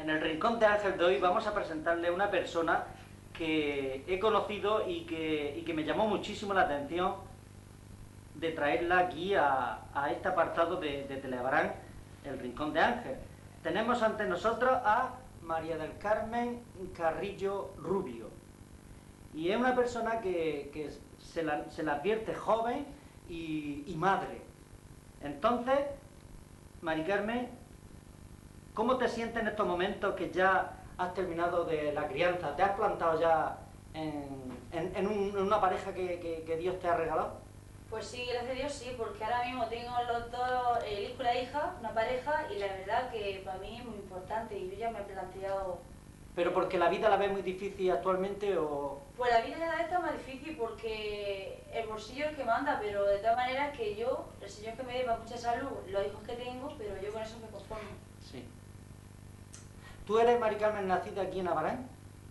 En el Rincón de Ángel de hoy vamos a presentarle una persona que he conocido y que me llamó muchísimo la atención de traerla aquí a este apartado de Telebarán, el Rincón de Ángel. Tenemos ante nosotros a María del Carmen Carrillo Rubio. Y es una persona que se la advierte joven y madre. Entonces, Mari Carmen, ¿cómo te sientes en estos momentos que ya has terminado de la crianza? ¿Te has plantado ya en una pareja que Dios te ha regalado? Pues sí, gracias a Dios sí, porque ahora mismo tengo los dos, el hijo y la hija, una pareja, y la verdad que para mí es muy importante y yo ya me he planteado... ¿Pero porque la vida la ves muy difícil actualmente o...? Pues la vida cada vez está más difícil porque el bolsillo es el que manda, pero de todas maneras que yo, el Señor que me dé mucha salud, los hijos que tengo, pero yo con eso me conformo. Sí. ¿Tú eres, Mari Carmen, nacida aquí en Abarán?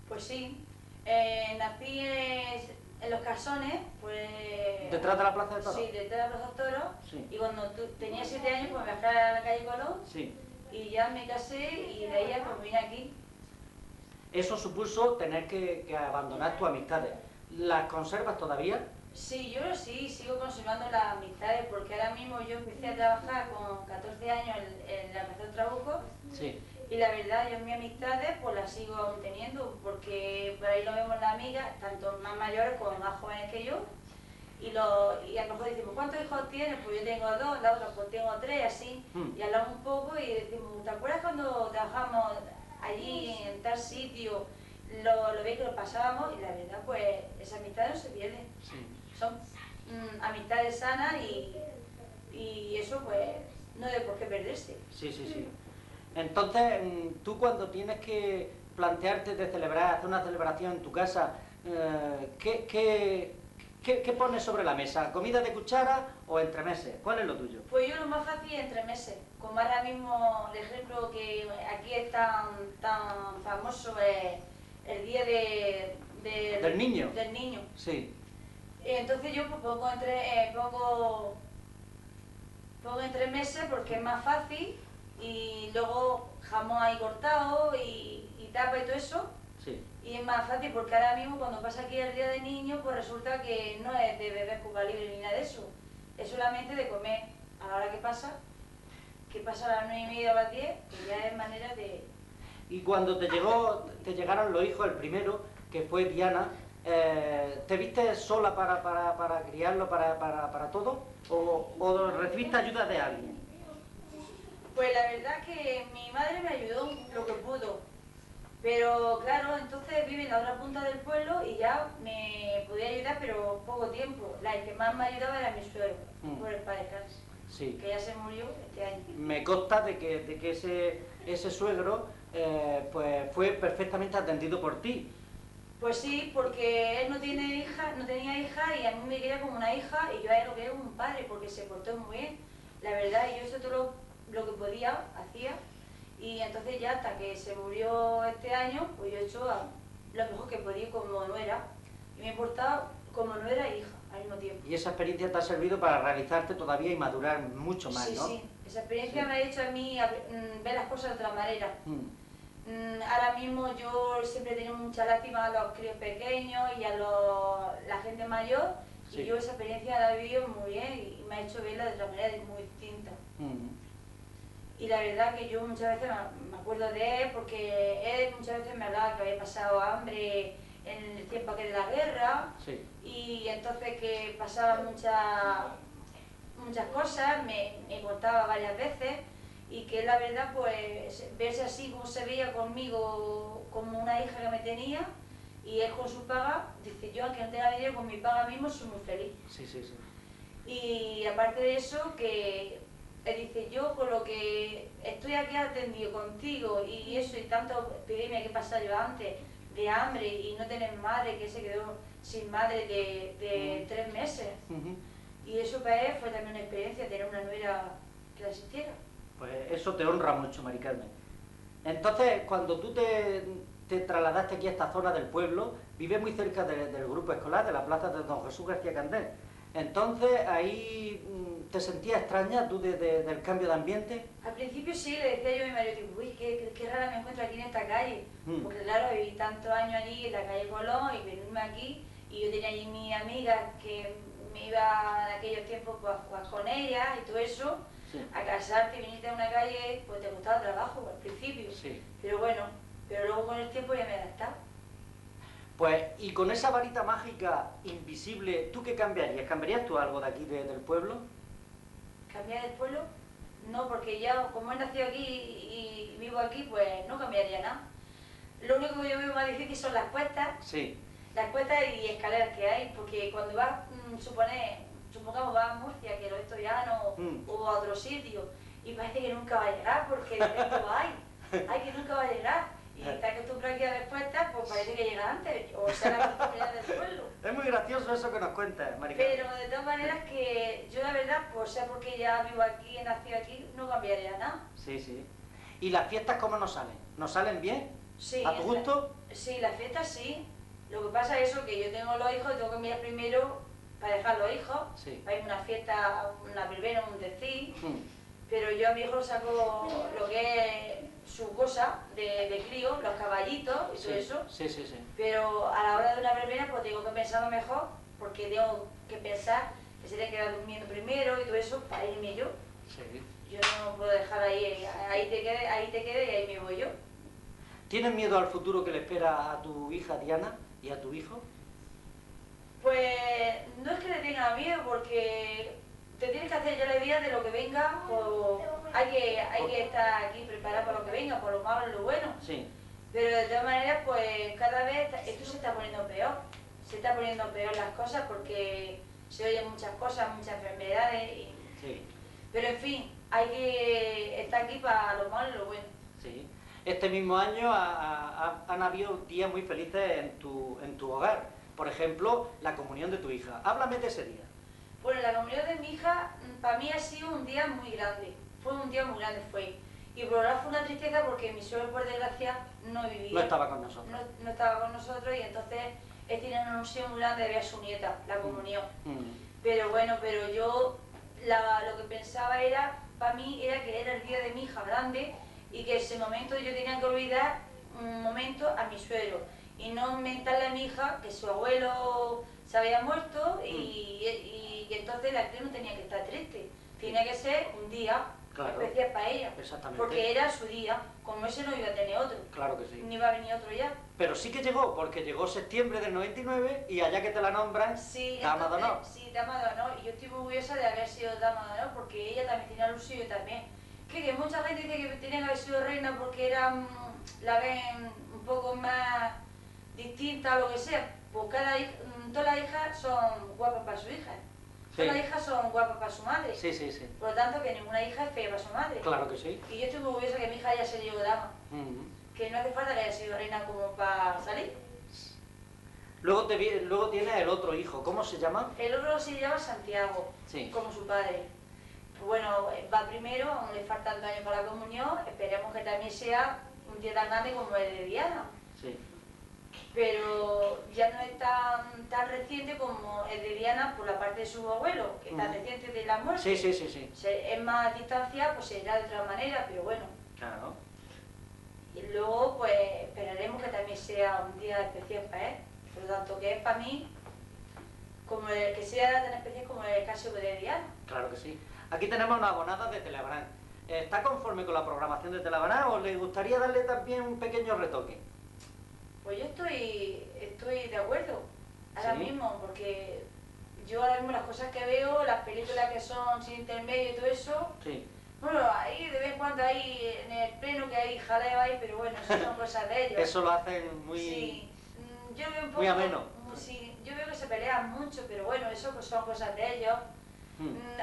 Pues sí, nací en Los Casones, pues... ¿Detrás de la Plaza de Toros? Sí, detrás de la Plaza de Toros, sí. Y cuando tenía 7 años pues me fui a la calle Colón, sí. Y ya me casé y de ahí pues vine aquí. Eso supuso tener que abandonar tus amistades. ¿Las conservas todavía? Sí, yo sí, sigo conservando las amistades porque ahora mismo yo empecé a trabajar con 14 años en la Plaza de Trabuco. Sí. Y la verdad, yo mis amistades pues las sigo aún teniendo porque por ahí lo vemos las amigas, tanto más mayores como más jóvenes que yo. Y a lo mejor decimos, ¿cuántos hijos tienes? Pues yo tengo 2, la otra pues tengo 3, así. Y hablamos un poco y decimos, ¿te acuerdas cuando trabajamos allí en tal sitio? Lo bien que lo pasábamos y la verdad, pues esas amistades no se pierden. Sí. Son amistades sanas y eso pues no debe por qué perderse. Sí, sí, sí. Entonces, tú cuando tienes que plantearte de celebrar, hacer una celebración en tu casa, ¿qué pones sobre la mesa? ¿Comida de cuchara o entremeses? ¿Cuál es lo tuyo? Pues yo lo más fácil es entremeses. Como ahora mismo, el ejemplo que aquí es tan famoso es el día ¿Del niño? Del niño. Sí. Entonces yo pues, pongo entre meses porque es más fácil y luego jamón ahí cortado y tapa y todo eso. Sí. Y es más fácil porque ahora mismo cuando pasa aquí el día de niño pues resulta que no es de beber Cuba Libre ni nada de eso. Es solamente de comer a la hora que pasa a las 9:30 o las 10, que ya es manera de... Y cuando te llegaron los hijos, el primero, que fue Diana, ¿te viste sola para criarlo, para todo? ¿O recibiste ayuda de alguien? Pues la verdad que mi madre me ayudó lo que pudo, pero claro, entonces vive en la otra punta del pueblo y ya me podía ayudar, pero poco tiempo. La que más me ayudaba era mi suegro, por el padre Hans, sí. Que ya se murió este año. Me consta de que ese suegro pues fue perfectamente atendido por ti. Pues sí, porque él no tenía hija y a mí me quería como una hija y yo a él lo quería como un padre porque se portó muy bien. La verdad, yo hice todo lo que podía, hacía, y entonces ya hasta que se murió este año, pues yo he hecho lo mejor que podía como nuera y me he portado como nuera e hija al mismo tiempo. Y esa experiencia te ha servido para realizarte todavía y madurar mucho más, ¿no? Sí, esa experiencia me ha hecho a mí ver las cosas de otra manera. Ahora mismo yo siempre he tenido mucha lástima a los críos pequeños y a la gente mayor, y yo esa experiencia la he vivido muy bien y me ha hecho verla de otra manera, muy distinta. Y la verdad que yo muchas veces me acuerdo de él porque él muchas veces me hablaba que había pasado hambre en el tiempo aquel de la guerra, y entonces que pasaban muchas cosas, me contaba varias veces. Y que la verdad, pues, verse así como se veía conmigo, como una hija que me tenía, y él con su paga, dice, yo aunque no tenga dinero, con mi paga mismo soy muy feliz. Sí, sí, sí. Y aparte de eso, que él dice, yo con lo que estoy aquí atendido contigo, y eso, y tanto epidemia que pasaba yo antes, de hambre, y no tener madre, que se quedó sin madre de 3 meses. Y eso para él fue también una experiencia, tener una nuera que la asistiera. Pues eso te honra mucho, Mari Carmen. Entonces, cuando tú te trasladaste aquí a esta zona del pueblo, vives muy cerca del grupo escolar, de la plaza de Don Jesús García Candel. Entonces, ahí te sentías extraña tú del cambio de ambiente? Al principio sí, le decía yo a mi marido, digo, uy, qué rara me encuentro aquí en esta calle. Porque claro, viví tantos años allí en la calle Colón y venirme aquí, y yo tenía allí mis amigas que me iba en aquellos tiempos pues, a jugar con ellas y todo eso. Sí. A casarte y venirte a una calle, pues te costaba trabajo al principio. Sí. Pero bueno, pero luego con el tiempo ya me he adaptado. Pues, y con esa varita mágica invisible, ¿tú qué cambiarías? ¿Cambiarías tú algo de aquí, del pueblo? ¿Cambiar del pueblo? No, porque ya como he nacido aquí y vivo aquí, pues no cambiaría nada. Lo único que yo veo más difícil son las cuestas. Sí. Las cuestas y escaleras que hay, porque cuando vas, supongamos vas a Murcia, que lo estoy ya no, o a otro sitio, y parece que nunca va a llegar, porque esto hay que nunca va a llegar. Y está acostumbrado aquí a ver cuestas, pues parece que llega antes, o sea, la costumbre del pueblo. Es muy gracioso eso que nos cuentas, Marica. Pero de todas maneras que yo la verdad, pues sea porque ya vivo aquí, he nacido aquí, no cambiaría nada. Sí, sí. ¿Y las fiestas cómo nos salen? ¿Nos salen bien? Sí. ¿A tu gusto? Sí, las fiestas sí. Lo que pasa es eso, que yo tengo los hijos y tengo que mirar primero para dejar los hijos. Sí. Para irme a una fiesta, una verbena, un decir. Pero yo a mi hijo saco lo que es su cosa de crío, los caballitos y todo eso. Sí, sí, sí. Pero a la hora de una verbena pues tengo que pensarlo mejor, porque tengo que pensar que se tiene que quedar durmiendo primero y todo eso para irme yo. Sí. Yo no puedo dejar ahí te quede y ahí me voy yo. ¿Tienes miedo al futuro que le espera a tu hija Diana y a tu hijo? Pues no es que le tenga miedo, porque te tienes que hacer ya la idea de lo que venga, pues hay que estar aquí preparado para lo que venga, por lo malo y lo bueno. Sí. Pero de todas maneras, pues cada vez esto se está poniendo peor. Se está poniendo peor las cosas porque se oyen muchas cosas, muchas enfermedades. Sí. Pero en fin, hay que estar aquí para lo malo y lo bueno. Sí. Este mismo año han habido días muy felices en tu hogar. Por ejemplo, la comunión de tu hija. Háblame de ese día. Bueno, la comunión de mi hija, para mí ha sido un día muy grande. Fue un día muy grande, fue. Y por ahora fue una tristeza porque mi suegro, por desgracia, no vivía. No estaba con nosotros. No estaba con nosotros y entonces él tiene una ilusión muy grande de ver a su nieta, la comunión. Pero bueno, pero yo lo que pensaba era, para mí, era que era el día de mi hija grande y que ese momento yo tenía que olvidar un momento a mi suegro y no mentarle a mi hija que su abuelo se había muerto y entonces la cría no tenía que estar triste. Tenía que ser un día especial para ella. Exactamente. Porque era su día, como ese no iba a tener otro. Claro que sí. Ni iba a venir otro ya. Pero sí que llegó, porque llegó septiembre del 99 y allá que te la nombran, sí, dama de honor. Sí, dama de honor. Y yo estoy muy orgullosa de haber sido dama de honor porque ella también tenía lo suyo también. Que mucha gente dice que tenía que haber sido reina porque era, la ven un poco más distinta o lo que sea. Pues todas las hijas son guapas para su hija. Sí. Todas las hijas son guapas para su madre. Sí, sí, sí. Por lo tanto, que ninguna hija es fea para su madre. Claro que sí. Y yo estoy muy orgullosa que mi hija haya sido dama. Que no hace falta que haya sido reina como para salir. Luego tienes el otro hijo. ¿Cómo se llama? El otro se llama Santiago, sí, como su padre. Bueno, va primero, aún le faltan 2 años para la comunión. Esperemos que también sea un día tan grande como el de Diana. Sí. Pero ya no es tan reciente como el de Diana por la parte de su abuelo, que es tan reciente de la muerte. Sí, sí, sí, sí. Es más distancia, pues será de otra manera, pero bueno. Claro. Y luego, pues, esperaremos que también sea un día especial para él. Por lo tanto, que es para mí, como el que sea tan especial como el caso de Diana. Claro que sí. Aquí tenemos una abonada de Telebrand. ¿Está conforme con la programación de Telebrand o le gustaría darle también un pequeño retoque? Pues yo estoy de acuerdo ahora mismo, porque yo ahora mismo las cosas que veo, las películas que son sin intermedio y todo eso, sí. Bueno, ahí de vez en cuando hay en el pleno que hay jaleo ahí, pero bueno, eso son cosas de ellos. Eso lo hacen muy... Sí, yo veo un poco... Muy ameno. Sí, yo veo que se pelean mucho, pero bueno, eso pues son cosas de ellos.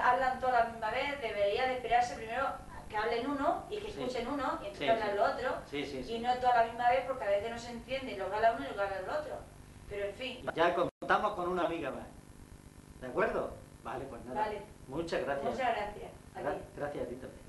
Hablan toda la misma vez, debería de esperarse primero que hablen uno y que escuchen uno y entonces hablan lo otro. Sí, sí, sí. Y no toda la misma vez porque a veces no se entiende lo que habla uno y lo que habla el otro. Pero en fin. Ya contamos con una amiga más. ¿De acuerdo? Vale, pues nada. Vale. Muchas gracias. Muchas gracias. Gracias a ti también.